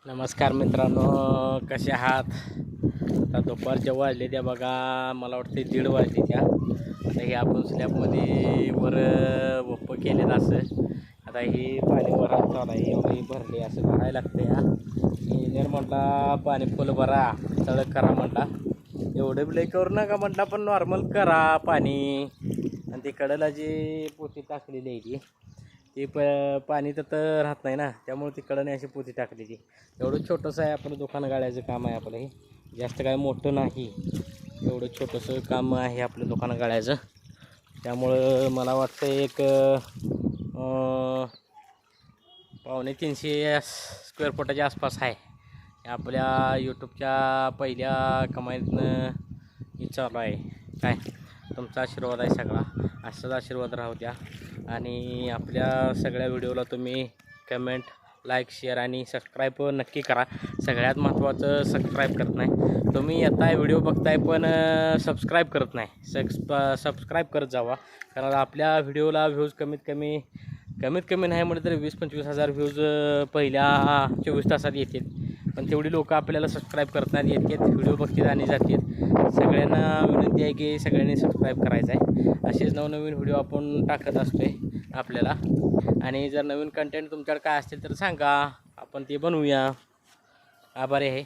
नमस्कार मित्रांनो, कसे आहात? आता दुपारच्या वाजले त्या बघा, मला वाटते 1:30 वाजले त्या. आता हे आपण स्लॅबमध्ये वर वप्प केलेलं असं. आता ही पाणी वर चालू आहे, एवढी भरली असं भरायला लागतं या. इंजिनियर म्हटला पाणी फुल भरा, तळक करा म्हटला. एवढं बिले करू नका म्हटला, पण नॉर्मल करा पाणी. आणि ती कडेला जी पोती टाकलेली आहे ती पाणी तर राहत नाही ना, त्यामुळे ती कडने अशी पोती टाकलेली. एवढं छोटंसं आहे आपलं दुकान गाळ्याचं काम आहे आपलं. हे जास्त काय मोठं नाही, एवढं छोटंसं काम आहे आपलं दुकान गाळ्याचं. त्यामुळं मला वाटतं एक 250-300 स्क्वेअर फुटाच्या आसपास आहे. आपल्या यूट्यूबच्या पहिल्या कमाईतनं ही चालू आहे. काय तुमचा आशीर्वाद आहे सगळा, असाच आशीर्वाद राहू द्या. आणि आपल्या सगळ्या व्हिडिओला तुम्ही कमेंट, लाईक, शेअर आणि सबस्क्राईब नक्की करा. सगळ्यात महत्त्वाचं सबस्क्राईब करत नाही तुम्ही. येताय व्हिडिओ बघताय पण सबस्क्राईब करत नाही. सबस्क्राईब करत जावा, कारण आपल्या व्हिडिओला व्ह्यूज कमीत कमी नाही म्हटलं तरी 20-25 हजार व्ह्यूज पहिल्या 24 तासात येतील. पण तेवढी लोकं आपल्याला सबस्क्राईब करत नाहीत, येतात व्हिडिओ बघतात आणि जातात. सगळ्यांना विनंती आहे की सगळ्यांनी सबस्क्राईब करायचं आहे. असेच नवनवीन व्हिडिओ आपण टाकत असतो आहे आपल्याला. आणि जर नवीन कंटेंट तुमच्याकडे काय असतील तर सांगा, आपण ते बनवूया. आभारी आहे.